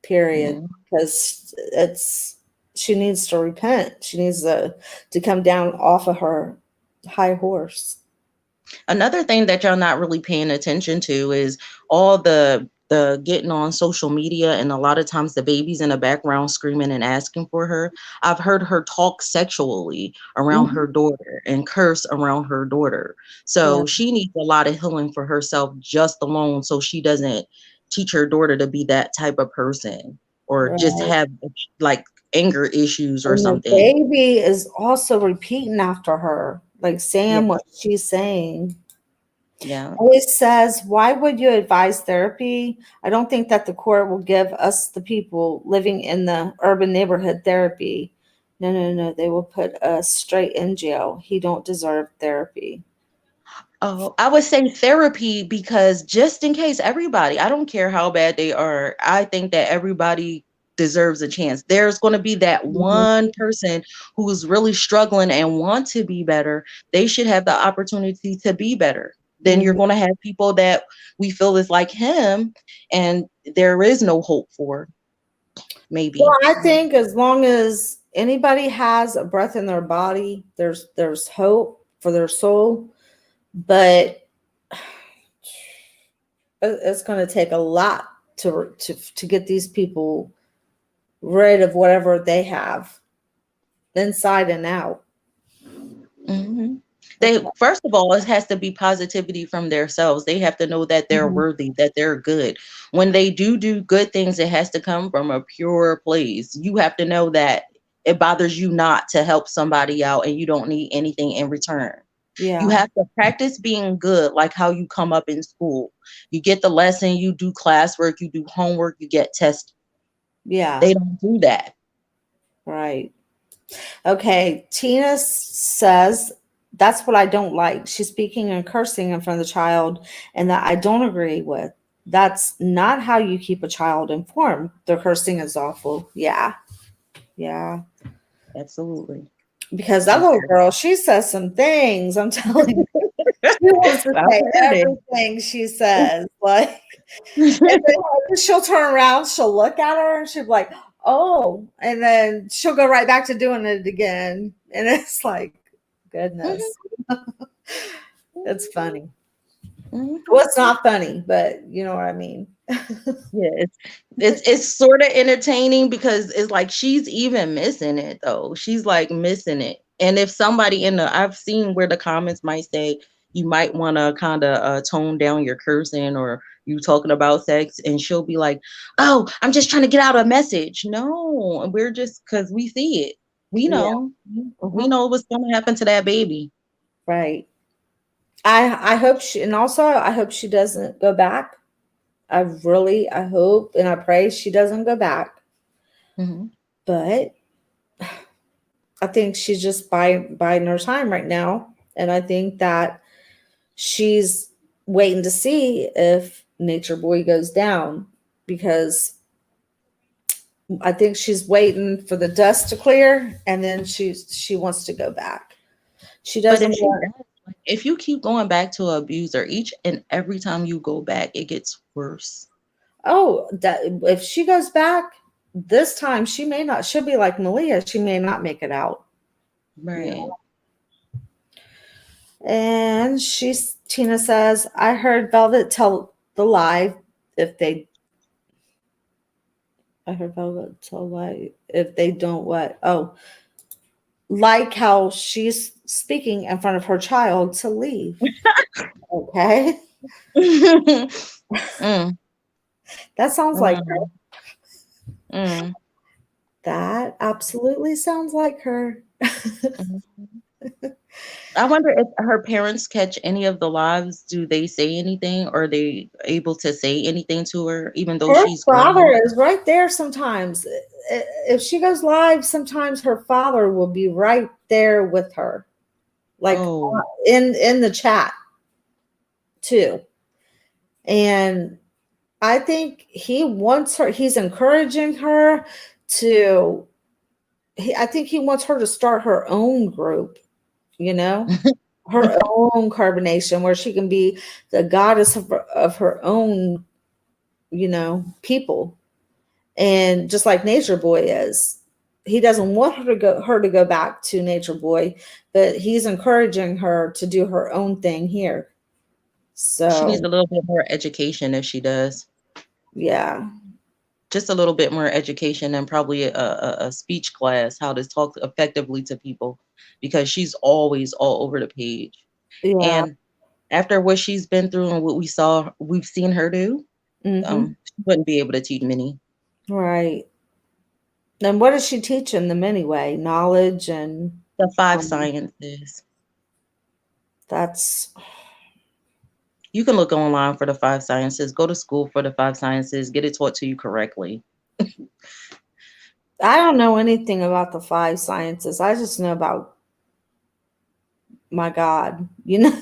Period. Because she needs to repent. She needs to come down off of her high horse. Another thing that y'all not really paying attention to is all the getting on social media, and a lot of times the baby's in the background screaming and asking for her. I've heard her talk sexually around her daughter and curse around her daughter. So she needs a lot of healing for herself just alone, so she doesn't teach her daughter to be that type of person or just have like anger issues or and something. The baby is also repeating after her, like saying what she's saying. Yeah. Always says, why would you advise therapy? I don't think that the court will give us, the people living in the urban neighborhood, therapy. No. They will put us straight in jail. He don't deserve therapy. Oh, I would say therapy, because just in case, everybody, I don't care how bad they are, I think that everybody deserves a chance. There's going to be that one person who's really struggling and want to be better. They should have the opportunity to be better. Then you're going to have people that we feel is like him and there is no hope for. Maybe. Well, I think as long as anybody has a breath in their body, there's hope for their soul. But it's going to take a lot to get these people rid of whatever they have inside and out. Mm-hmm. They, first of all, it has to be positivity from themselves. They have to know that they're worthy, that they're good. When they do good things, it has to come from a pure place. You have to know that it bothers you not to help somebody out and you don't need anything in return. Yeah. You have to practice being good, like how you come up in school. You get the lesson, you do classwork, you do homework, you get tested. Yeah. They don't do that. Right. Okay. Tina says, that's what I don't like. She's speaking and cursing in front of the child, and that I don't agree with. That's not how you keep a child informed. The cursing is awful. Yeah. Yeah. Absolutely. Because that little girl, she says some things. I'm telling you. She wants to say everything she says. Like, and then she'll turn around, she'll look at her, and she'll be like, oh, and then she'll go right back to doing it again. And it's like, goodness. It's funny. Well, it's not funny, but you know what I mean. Yeah, it's sort of entertaining because it's like she's even missing it though. She's like missing it. And if somebody I've seen where the comments might say you might want to kind of tone down your cursing or you talking about sex, and she'll be like, "Oh, I'm just trying to get out a message." No, we're just because we see it. We know. We know what's going to happen to that baby. Right. I hope I hope she doesn't go back. I hope and I pray she doesn't go back. But I think she's just biding her time right now. And I think that she's waiting to see if Nature Boy goes down, because I think she's waiting for the dust to clear, and then she wants to go back. She doesn't want. If you keep going back to an abuser, each and every time you go back, it gets worse. Oh, if she goes back this time, she'll be like Malia. She may not make it out. Right. You know? And Tina says, I heard Velvet tell the lie if they don't what? Oh, like how she's speaking in front of her child to leave. Okay. That sounds like her. That absolutely sounds like her. I wonder if her parents catch any of the lives. Do they say anything? Or are they able to say anything to her, even though Her she's father grown? is right there sometimes. If she goes live, sometimes her father will be right there with her, like Oh, in the chat too. And I think he wants her, he's encouraging her to, I think he wants her to start her own group, you know, her own carbonation where she can be the goddess of her own, you know, people. And just like Nature Boy is, he doesn't want her to go back to Nature Boy, but he's encouraging her to do her own thing here. she needs So a little bit more education if she does. yeah. Just a little bit more education and probably a speech class, how to talk effectively to people, because she's always all over the page. Yeah. And after what she's been through and what we've seen her do, she wouldn't be able to teach many. Right. And what is she teaching them anyway? Knowledge and The 5 sciences. That's, You can look online for the 5 sciences, go to school for the 5 sciences, get it taught to you correctly. I don't know anything about the 5 sciences. I just know about my God, you know,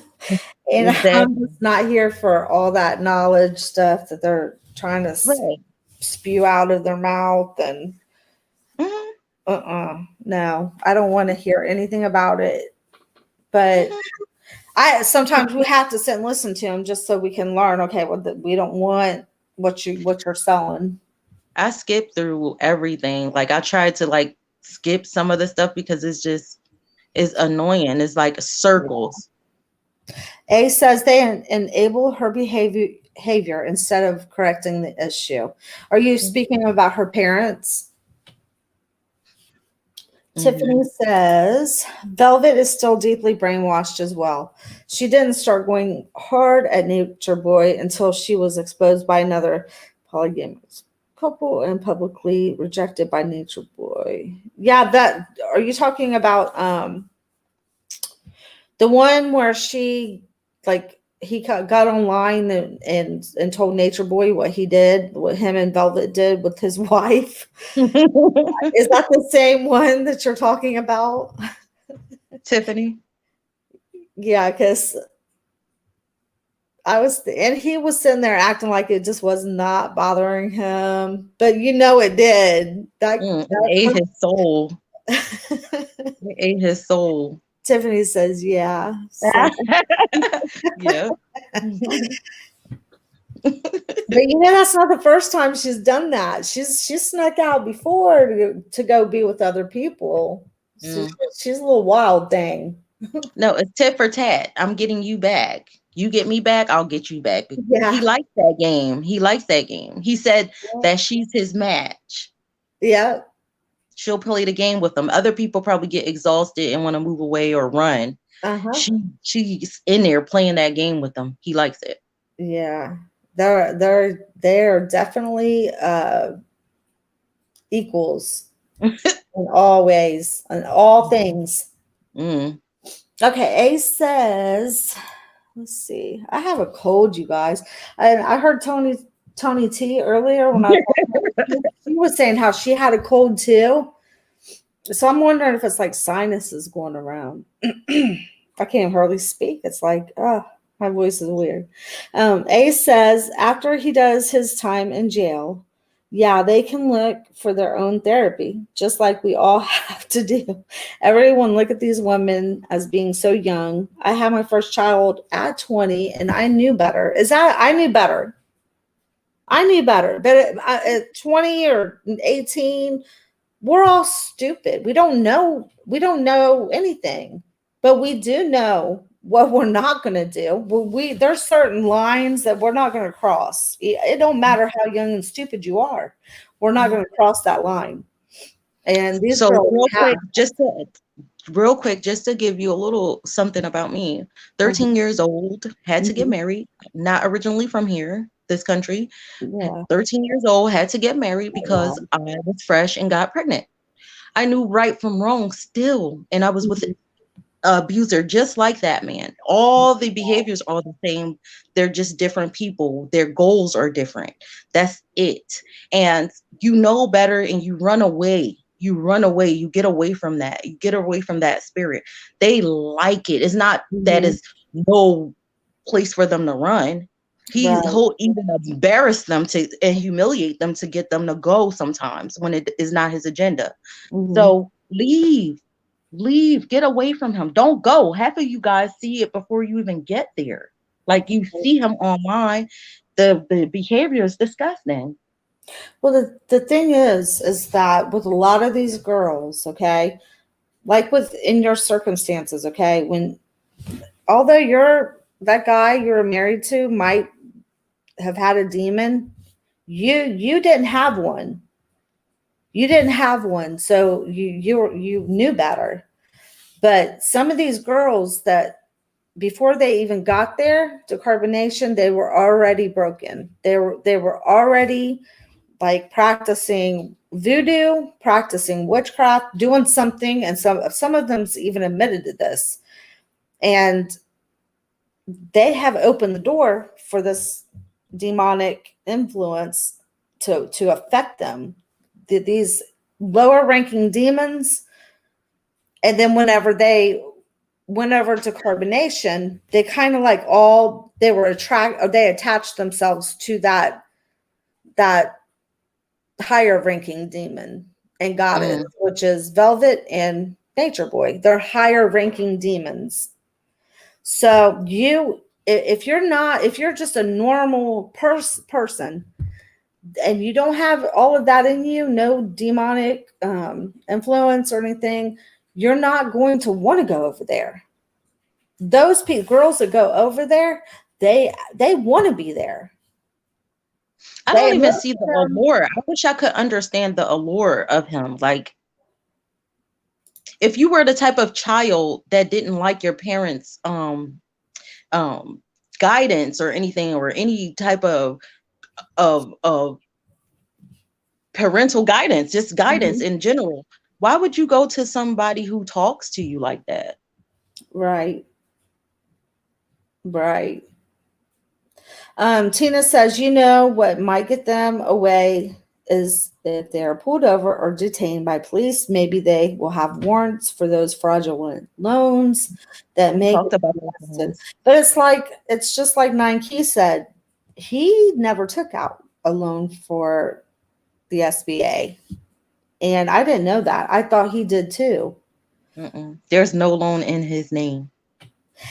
and I'm Exactly. just not here for all that knowledge stuff that they're trying to Right. spew out of their mouth. And Mhm. no, I don't want to hear anything about it. But sometimes we have to sit and listen to them just so we can learn. Okay, well, we don't want what you're selling. I skipped through everything. Like I tried to like skip some of the stuff because it's annoying. It's like circles. A says they enable her behavior instead of correcting the issue. Are you speaking about her parents? Tiffany says Velvet is still deeply brainwashed as well. She didn't start going hard at Nature Boy until she was exposed by another polygamous couple and publicly rejected by Nature Boy. Yeah, that, are you talking about the one where she, like, he got online and told Nature Boy what he did, what him and Velvet did with his wife? Is that the same one that you're talking about? Tiffany? Yeah, because and he was sitting there acting like it just was not bothering him, but you know it did. It ate his soul. It ate his soul. Tiffany says, yeah. So. Yeah. But you know, that's not the first time she's done that. She's snuck out before to go be with other people. She's a little wild thing. No, it's tit for tat. I'm getting you back. You get me back, I'll get you back. Yeah. He likes that game. He likes that game. He said that she's his match. Yeah. She'll play the game with them. Other people probably get exhausted and want to move away or run. She's in there playing that game with them. He likes it. Yeah. They're definitely equals in all ways, in all things. Okay, A says, let's see. I have a cold, you guys. And I heard Tony T earlier when she was saying how she had a cold too. So I'm wondering if it's like sinuses going around. I can't hardly speak. It's like, my voice is weird. A says after he does his time in jail, yeah, they can look for their own therapy, just like we all have to do. Everyone look at these women as being so young. I had my first child at 20 and I knew better. I knew better. I knew better. But at 20 or 18, we're all stupid. We don't know anything, but we do know what we're not going to do. There's certain lines that we're not going to cross. It don't matter how young and stupid you are. We're not going to cross that line. And these girls real quick, just to give you a little something about me. 13 years old, had to get married, not originally from here, this country. Yeah. 13 years old, had to get married because I was fresh and got pregnant. I knew right from wrong still, and I was with abuser just like that man. All the behaviors are the same. They're just different people. Their goals are different. That's it. And you know better and you run away. You run away. You get away from that. You get away from that spirit. They like it. It's not that is no place for them to run. He'll even embarrass them and humiliate them to get them to go sometimes when it is not his agenda. So leave, get away from him. Don't go. Half of you guys see it before you even get there. Like you see him online. The behavior is disgusting. Well, the thing is that with a lot of these girls, okay, like within your circumstances, okay, although that guy you're married to might have had a demon, you didn't have one. You didn't have one, so you knew better. But some of these girls that before they even got there to carbonation, they were already broken. They were already like practicing voodoo, practicing witchcraft, doing something, and some of them's even admitted to this. And they have opened the door for this demonic influence to affect them. These lower ranking demons, and then whenever they went over to carbonation, they kind of like they attached themselves to that higher ranking demon and goddess, which is Velvet and Nature Boy. They're higher ranking demons. So if you're just a normal person and you don't have all of that in you, no demonic influence or anything, you're not going to want to go over there. Those girls that go over there, they want to be there. I don't even see the allure. I wish I could understand the allure of him. Like, if you were the type of child that didn't like your parents' guidance or anything, or any type of parental guidance, just guidance in general, why would you go to somebody who talks to you like that? Right. Tina says, what might get them away is if they're pulled over or detained by police. Maybe they will have warrants for those fraudulent loans that may get arrested. But it's just like Nine Key said, he never took out a loan for the SBA. And I didn't know that. I thought he did too. There's no loan in his name.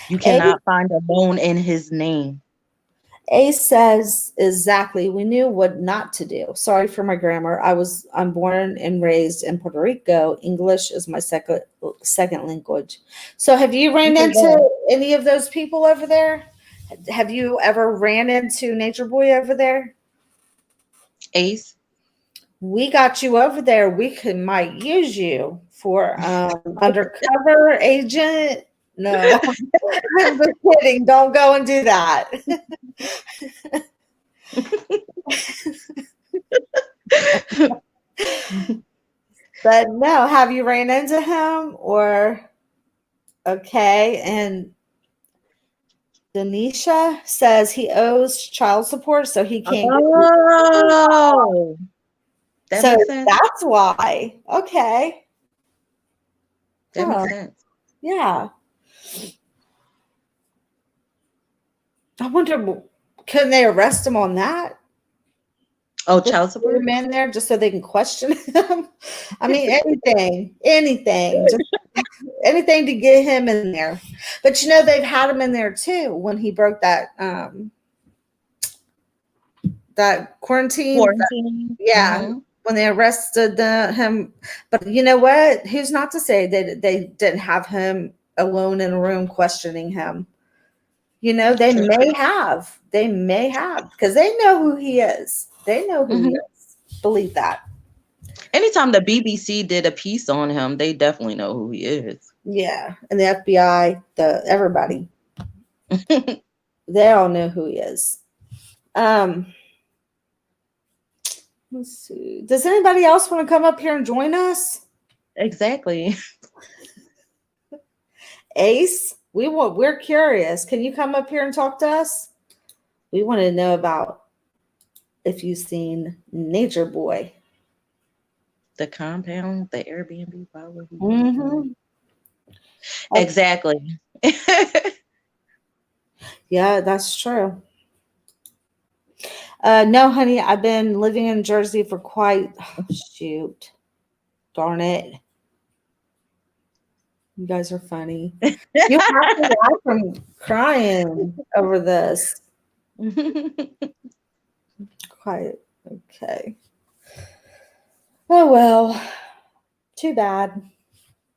You cannot find a loan in his name. A says, exactly. We knew what not to do. Sorry for my grammar. I'm born and raised in Puerto Rico. English is my second language. So have you ran into any of those people over there? Have you ever ran into Nature Boy over there? Ace? We got you over there. We might use you for undercover agent. No, I'm just kidding. Don't go and do that. But no, have you ran into him or? Okay. And Denisha says he owes child support, so he can't. Oh, that makes sense. That's why. Okay. That makes sense. Yeah. I wonder, can they arrest him on that? Oh, child support? Put him in there just so they can question him. I mean, anything, just anything to get him in there. But they've had him in there too when he broke that quarantine. Yeah. When they arrested him. But you know what? Who's not to say that they didn't have him alone in a room questioning him? They may have, because they know who he is. They know who he is. Believe that. Anytime the BBC did a piece on him, they definitely know who he is. Yeah. And the FBI, everybody. They all know who he is. Let's see. Does anybody else want to come up here and join us? Exactly. Ace, we're curious. Can you come up here and talk to us? We want to know about if you've seen Nature Boy. The compound, the Airbnb. Why would we? Mm-hmm. Exactly. Yeah, that's true. No, honey, I've been living in Jersey for shoot. Darn it. You guys are funny. You have to laugh from crying over this. Quiet. Okay. Oh, well. Too bad.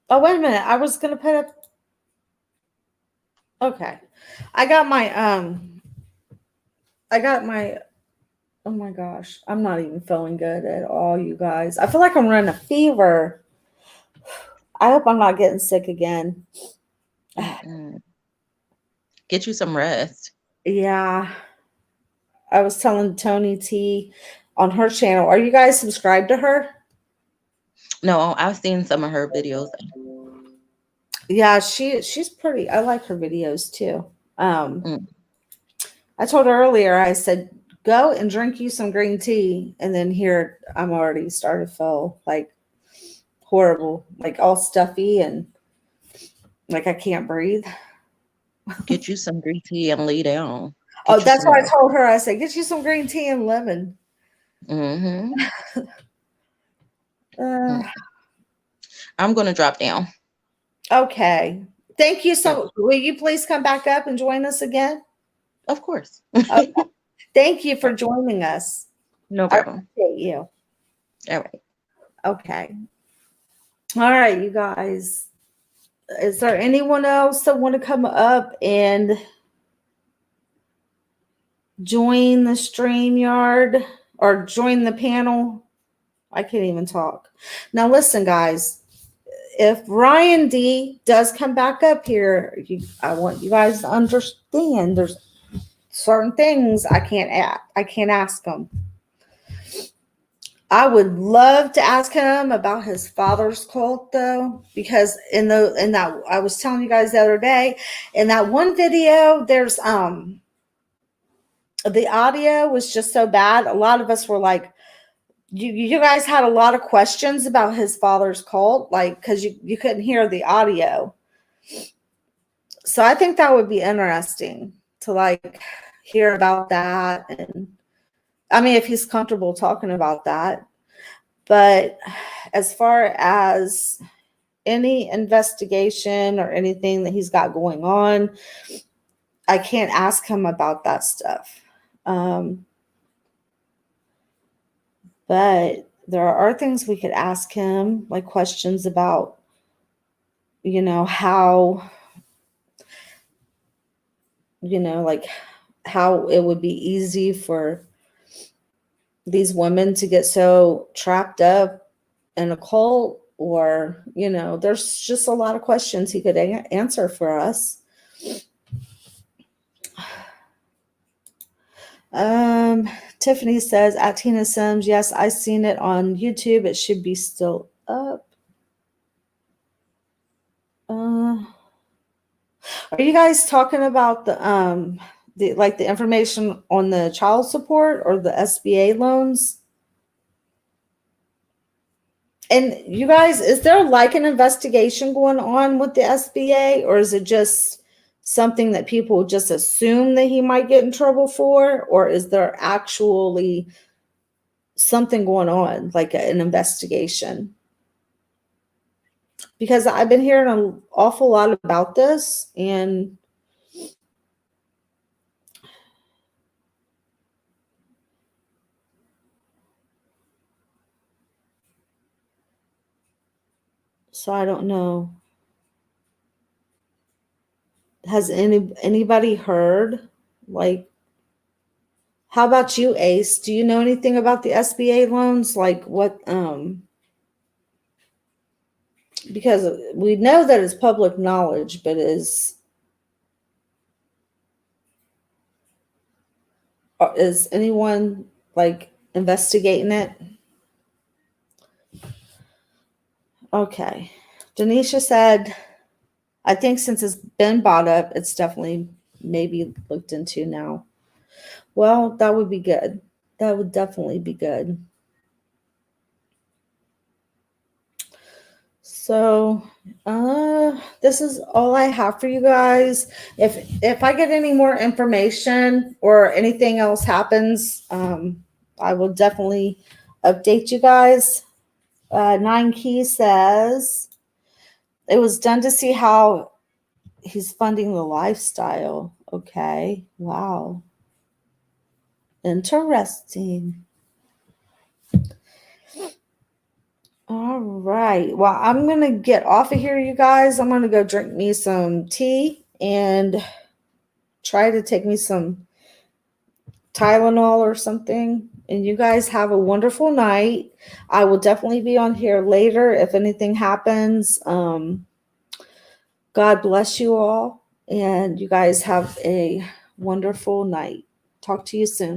Oh, wait a minute. I was going to put up. Okay. I got my, oh my gosh. I'm not even feeling good at all, you guys. I feel like I'm running a fever. I hope I'm not getting sick again. Get you some rest. Yeah. I was telling Tony T on her channel. Are you guys subscribed to her? No, I've seen some of her videos. Yeah, she's pretty. I like her videos too. I told her earlier, I said, go and drink you some green tea. And then here I'm already starting to feel like horrible, like all stuffy and like I can't breathe. Get you some green tea and lay down. Oh, that's what I told her. I said, get you some green tea and lemon. I'm going to drop down. Okay. Thank you so much. Will you please come back up and join us again? Of course. Okay. Thank you for joining us. No problem. I appreciate you. All right. Okay. All right, you guys. Is there anyone else that want to come up and join the StreamYard or join the panel? I can't even talk. Now, listen, guys. If Ryan D does come back up here, I want you guys to understand there's certain things I can't ask him. I would love to ask him about his father's cult though, because in that I was telling you guys the other day, in that one video, there's the audio was just so bad. A lot of us were like, you guys had a lot of questions about his father's cult, like because you couldn't hear the audio. So I think that would be interesting to like hear about that. And I mean, if he's comfortable talking about that. But as far as any investigation or anything that he's got going on, I can't ask him about that stuff. But there are things we could ask him, like questions about, how, like how it would be easy for these women to get so trapped up in a cult, or, there's just a lot of questions he could answer for us. Tiffany says, at Tina Sims, yes, I seen it on YouTube. It should be still up. Are you guys talking about the information on the child support or the SBA loans? And you guys, is there like an investigation going on with the SBA, or is it just something that people just assume that he might get in trouble for, or is there actually something going on, like an investigation? Because I've been hearing an awful lot about this, and so I don't know. Has anybody heard? Like, how about you, Ace? Do you know anything about the SBA loans? Like what? Because we know that it's public knowledge, but is anyone like investigating it? Okay. Denisha said, I think since it's been brought up, it's definitely maybe looked into now. Well, that would be good. That would definitely be good. So, this is all I have for you guys. If I get any more information or anything else happens, I will definitely update you guys. 9 Key says it was done to see how he's funding the lifestyle. Okay. Wow. Interesting. All right. Well, I'm going to get off of here, you guys. I'm going to go drink me some tea and try to take me some Tylenol or something. And you guys have a wonderful night. I will definitely be on here later if anything happens. God bless you all. And you guys have a wonderful night. Talk to you soon.